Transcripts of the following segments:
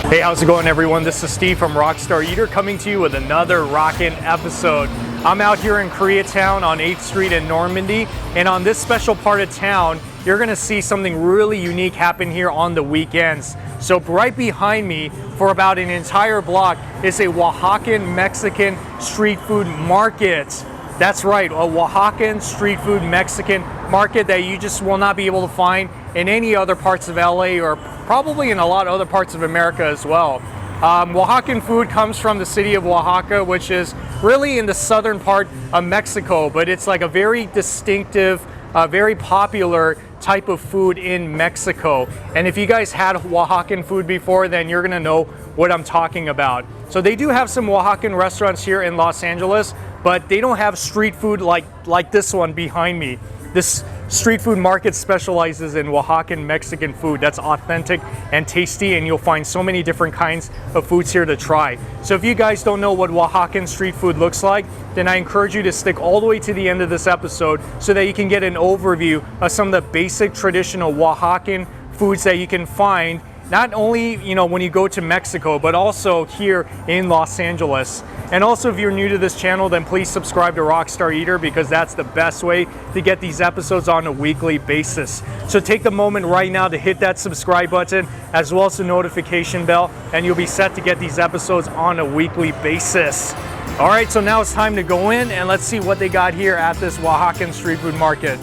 Hey, how's it going, everyone? This is Steve from Rockstar Eater coming to you with another rockin' episode. I'm out here in Koreatown on 8th Street in Normandie, and on this special part of town, you're gonna see something really unique happen here on the weekends. So right behind me, for about an entire block, is a Oaxacan Mexican street food market. That's right, a Oaxacan street food Mexican market that you just will not be able to find in any other parts of LA or probably in a lot of other parts of America as well. Oaxacan food comes from the city of Oaxaca, which is really in the southern part of Mexico, but it's like a very distinctive, very popular type of food in Mexico. And if you guys had Oaxacan food before, then you're gonna know what I'm talking about. So they do have some Oaxacan restaurants here in Los Angeles, but they don't have street food like this one behind me. This street food market specializes in Oaxacan Mexican food that's authentic and tasty, and you'll find so many different kinds of foods here to try. So if you guys don't know what Oaxacan street food looks like, then I encourage you to stick all the way to the end of this episode so that you can get an overview of some of the basic traditional Oaxacan foods that you can find not only, when you go to Mexico, but also here in Los Angeles. And also, if you're new to this channel, then please subscribe to Rockstar Eater, because that's the best way to get these episodes on a weekly basis. So take the moment right now to hit that subscribe button as well as the notification bell, and you'll be set to get these episodes on a weekly basis. All right, so now it's time to go in and let's see what they got here at this Oaxacan street food market.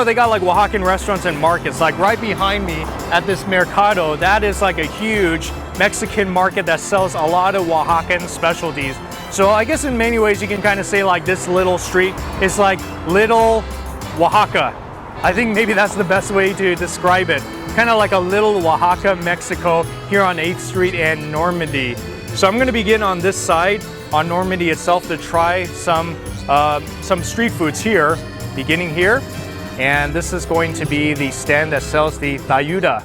They got like Oaxacan restaurants and markets. Like right behind me at this mercado, that is like a huge Mexican market that sells a lot of Oaxacan specialties. So I guess in many ways you can kind of say like this little street is like little Oaxaca. I think maybe that's the best way to describe it. Kind of like a little Oaxaca, Mexico here on 8th Street and Normandie. So I'm gonna begin on this side, on Normandie itself, to try some street foods here, beginning here. And this is going to be the stand that sells the Tlayuda.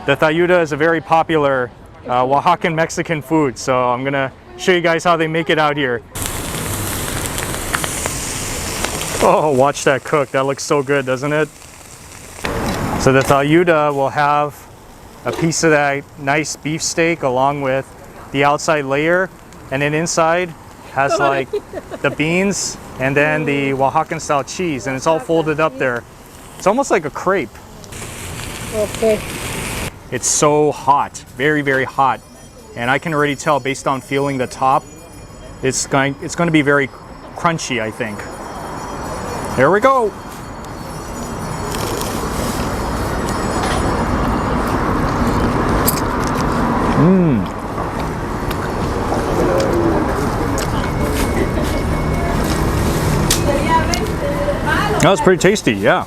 The Tlayuda is a very popular Oaxacan Mexican food, so I'm gonna show you guys how they make it out here. Oh, watch that cook. That looks so good, doesn't it? So the Tlayuda will have a piece of that nice beef steak along with the outside layer, and then inside has like the beans and then the Oaxacan style cheese, and it's all folded up there. It's almost like a crepe. Okay. It's so hot, very, very hot. And I can already tell based on feeling the top, it's going to be very crunchy, I think. Here we go. That was pretty tasty, yeah.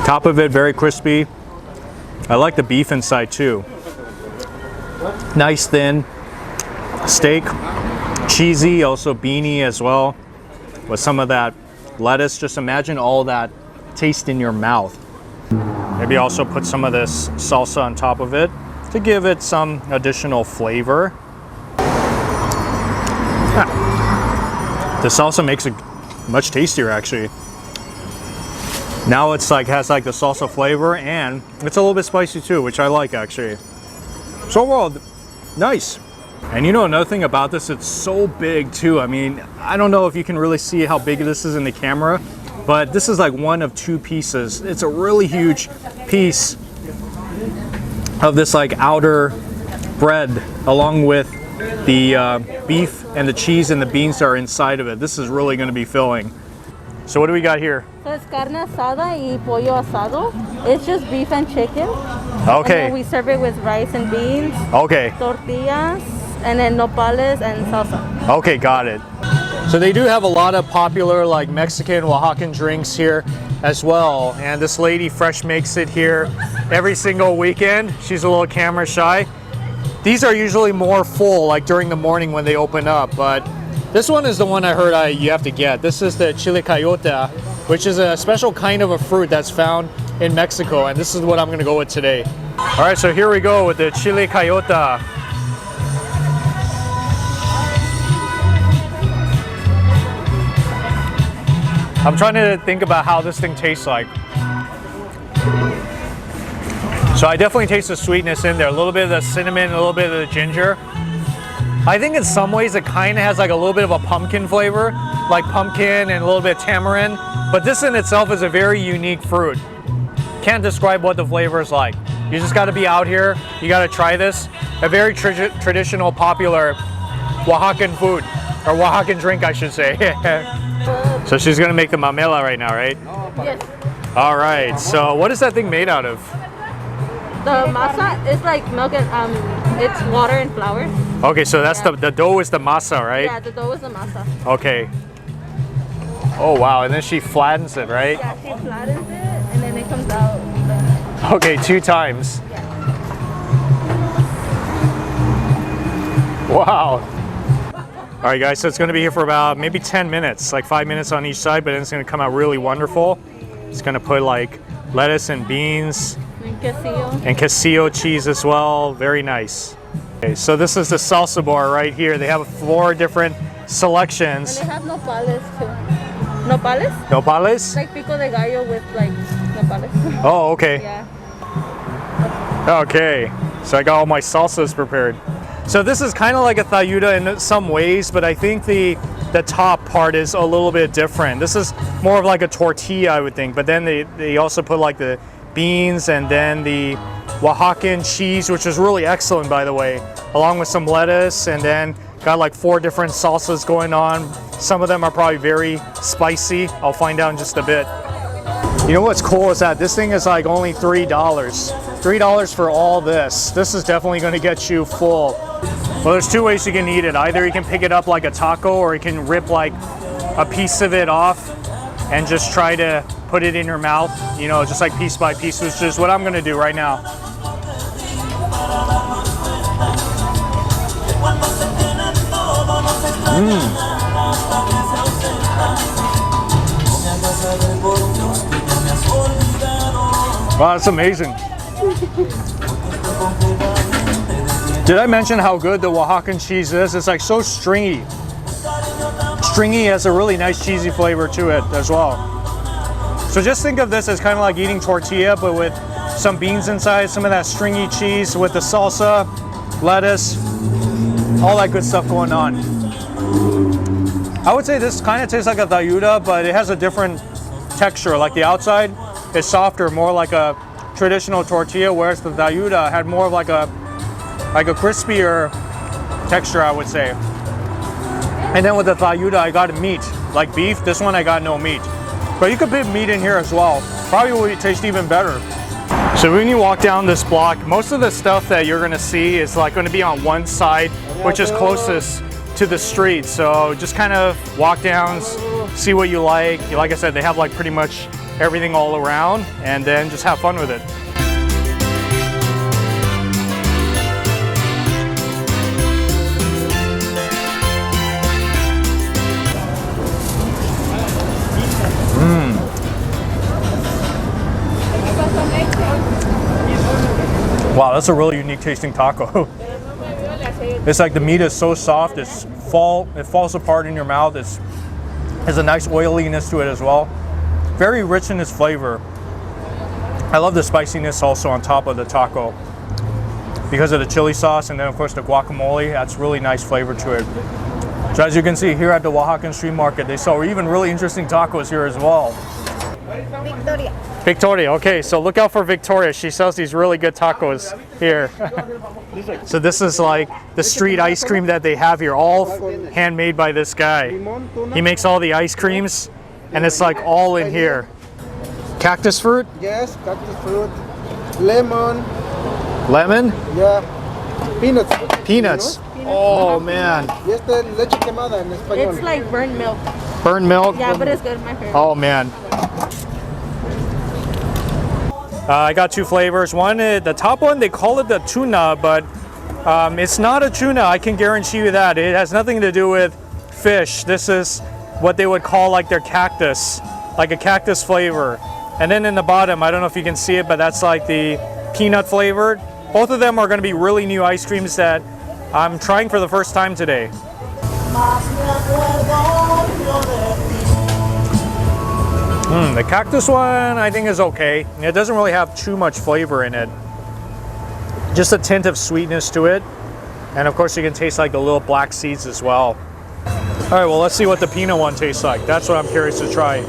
Top of it very crispy. I like the beef inside too. Nice thin steak, cheesy, also beany as well, with some of that lettuce. Just imagine all that taste in your mouth. Maybe also put some of this salsa on top of it to give it some additional flavor. The salsa makes it much tastier actually. Now it's like has like the salsa flavor, and it's a little bit spicy too, which I like actually. So overall, nice. And another thing about this, it's so big too. I mean, I don't know if you can really see how big this is in the camera, but this is like one of two pieces. It's a really huge piece of this like outer bread, along with the beef and the cheese and the beans that are inside of it. This is really going to be filling. So what do we got here? So it's carne asada y pollo asado. It's just beef and chicken. Okay. And then we serve it with rice and beans. Okay. Tortillas, and then nopales and salsa. Okay, got it. So they do have a lot of popular like Mexican, Oaxacan drinks here as well. And this lady fresh makes it here every single weekend. She's a little camera shy. These are usually more full, like during the morning when they open up, but this one is the one I heard you have to get. This is the Chilacayote, which is a special kind of a fruit that's found in Mexico, and this is what I'm gonna go with today. All right, so here we go with the Chilacayote. I'm trying to think about how this thing tastes like. So I definitely taste the sweetness in there, a little bit of the cinnamon, a little bit of the ginger. I think in some ways it kind of has like a little bit of a pumpkin flavor, like pumpkin and a little bit of tamarind, but this in itself is a very unique fruit. Can't describe what the flavor is like. You just got to be out here, you got to try this. A very traditional, popular Oaxacan food, or Oaxacan drink I should say. So she's gonna make the Memela right now, right? Yes. All right, so what is that thing made out of? The masa is like milk and it's water and flour. Okay, so that's the dough is the masa, right? Yeah, the dough is the masa. Okay. Oh wow, and then she flattens it, right? Yeah, she flattens it and then it comes out. Okay, 2 times. Yeah. Wow. All right, guys, so it's gonna be here for about maybe 10 minutes, like 5 minutes on each side, but then it's gonna come out really wonderful. It's gonna put like lettuce and beans. And quesillo cheese as well, very nice. Okay, so this is the salsa bar right here. They have 4 different selections. And they have nopales too. Nopales? Nopales? Like pico de gallo with like nopales. Oh, okay. Yeah. Okay, so I got all my salsas prepared. So this is kind of like a tlayuda in some ways, but I think the top part is a little bit different. This is more of like a tortilla, I would think, but then they also put like the beans and then the Oaxacan cheese, which is really excellent, by the way, along with some lettuce, and then got like 4 different salsas going on. Some of them are probably very spicy. I'll find out in just a bit. You know what's cool is that this thing is like only $3. $3 for all this. This is definitely going to get you full. Well, there's 2 ways you can eat it. Either you can pick it up like a taco, or you can rip like a piece of it off and just try to put it in your mouth, you know, just like piece by piece, which is what I'm gonna do right now. Wow, that's amazing. Did I mention how good the Oaxacan cheese is? It's like so stringy. Stringy has a really nice cheesy flavor to it as well. So just think of this as kind of like eating tortilla, but with some beans inside, some of that stringy cheese with the salsa, lettuce, all that good stuff going on. I would say this kind of tastes like a tlayuda, but it has a different texture. Like the outside is softer, more like a traditional tortilla, whereas the tlayuda had more of like a crispier texture, I would say. And then with the tlayuda, I got meat, like beef. This one I got no meat. But you could put meat in here as well. Probably will taste even better. So when you walk down this block, most of the stuff that you're gonna see is like gonna be on one side, which is closest to the street. So just kind of walk down, see what you like. Like I said, they have like pretty much everything all around, and then just have fun with it. Wow, that's a really unique tasting taco. It's like the meat is so soft, it falls apart in your mouth. It has a nice oiliness to it as well. Very rich in its flavor. I love the spiciness also on top of the taco because of the chili sauce, and then of course the guacamole adds really nice flavor to it. So as you can see here at the Oaxacan Street Market, they sell even really interesting tacos here as well. Victoria. Victoria, okay, so look out for Victoria. She sells these really good tacos here. So this is like the street ice cream that they have here, all handmade by this guy. He makes all the ice creams, and it's like all in here. Cactus fruit? Yes, cactus fruit. Lemon. Lemon? Yeah. Peanuts. Peanuts. Oh man. Yes, the leche quemada en español. It's like burnt milk. Burnt milk? Yeah, but it's good, my favorite. Oh man. I got 2 flavors. One, the top one, they call it the tuna, but it's not a tuna. I can guarantee you that. It has nothing to do with fish. This is what they would call like their cactus, like a cactus flavor. And then in the bottom, I don't know if you can see it, but that's like the peanut flavored. Both of them are going to be really new ice creams that I'm trying for the first time today. The cactus one I think is okay. It doesn't really have too much flavor in it. Just a tint of sweetness to it. And of course you can taste like the little black seeds as well. All right, well let's see what the peanut one tastes like. That's what I'm curious to try.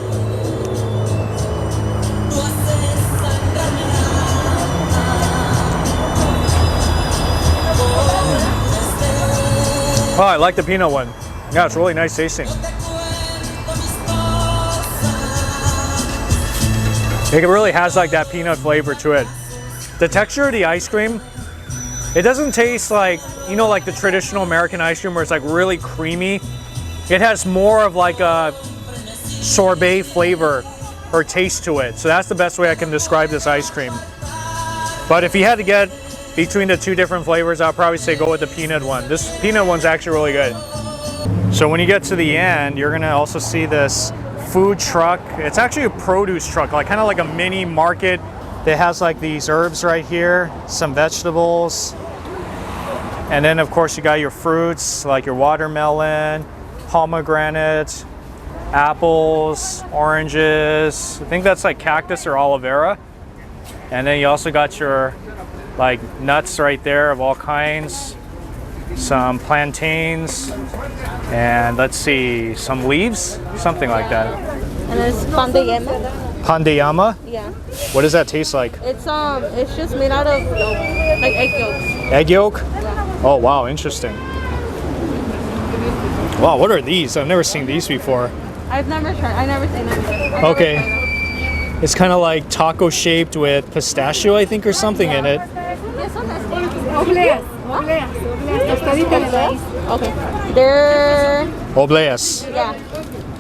Oh, I like the peanut one. Yeah, it's really nice tasting. It really has like that peanut flavor to it. The texture of the ice cream, it doesn't taste like, you know, like the traditional American ice cream where it's like really creamy. It has more of like a sorbet flavor or taste to it. So that's the best way I can describe this ice cream. But if you had to get between the two different flavors, I'll probably say go with the peanut one. This peanut one's actually really good. So when you get to the end, you're gonna also see this food truck. It's actually a produce truck, like kind of like a mini market that has like these herbs right here, some vegetables, and then of course you got your fruits like your watermelon, pomegranate, apples, oranges. I think that's like cactus or aloe vera. And then you also got your like nuts right there of all kinds, some plantains, and let's see, some leaves, something like that. And it's pan de yema. Pan de llama? Yeah. What does that taste like? It's just made out of yolk, like egg yolks. Egg yolk? Yeah. Oh wow, interesting. Wow, what are these? I've never seen these before. I've never seen them. Okay. It's kind of like taco shaped with pistachio, I think, or something in it. Okay. They're Obleas. yeah.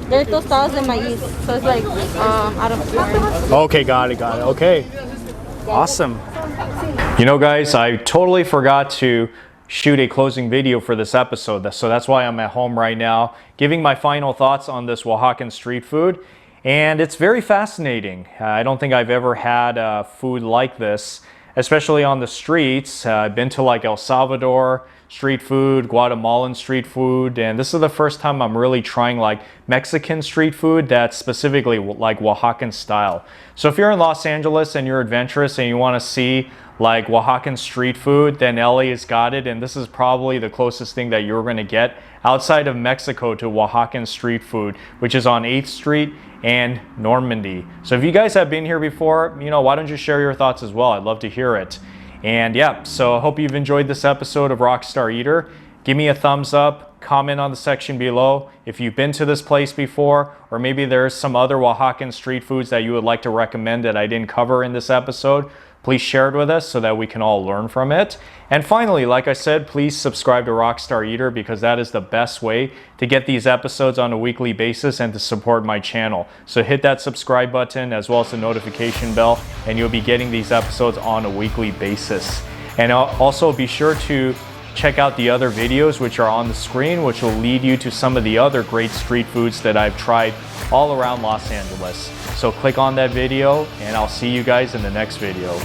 They're tostadas de maíz, so it's like out of corn. Okay, got it. Okay. Awesome. You know, guys, I totally forgot to shoot a closing video for this episode, so that's why I'm at home right now giving my final thoughts on this Oaxacan street food. And it's very fascinating. I don't think I've ever had food like this, especially on the streets. I've been to like El Salvador street food, Guatemalan street food, and this is the first time I'm really trying like Mexican street food that's specifically like Oaxacan style. So if you're in Los Angeles and you're adventurous and you want to see like Oaxacan street food, then LA has got it, and this is probably the closest thing that you're going to get outside of Mexico to Oaxacan street food, which is on 8th Street and Normandie. So if you guys have been here before, you know, why don't you share your thoughts as well? I'd love to hear it. And yeah, so I hope you've enjoyed this episode of Rockstar Eater. Give me a thumbs up, comment on the section below if you've been to this place before, or maybe there's some other Oaxacan street foods that you would like to recommend that I didn't cover in this episode. Please share it with us so that we can all learn from it. And finally, like I said, please subscribe to Rockstar Eater because that is the best way to get these episodes on a weekly basis and to support my channel. So hit that subscribe button as well as the notification bell, and you'll be getting these episodes on a weekly basis. And also be sure to check out the other videos which are on the screen, which will lead you to some of the other great street foods that I've tried all around Los Angeles. So click on that video and I'll see you guys in the next video.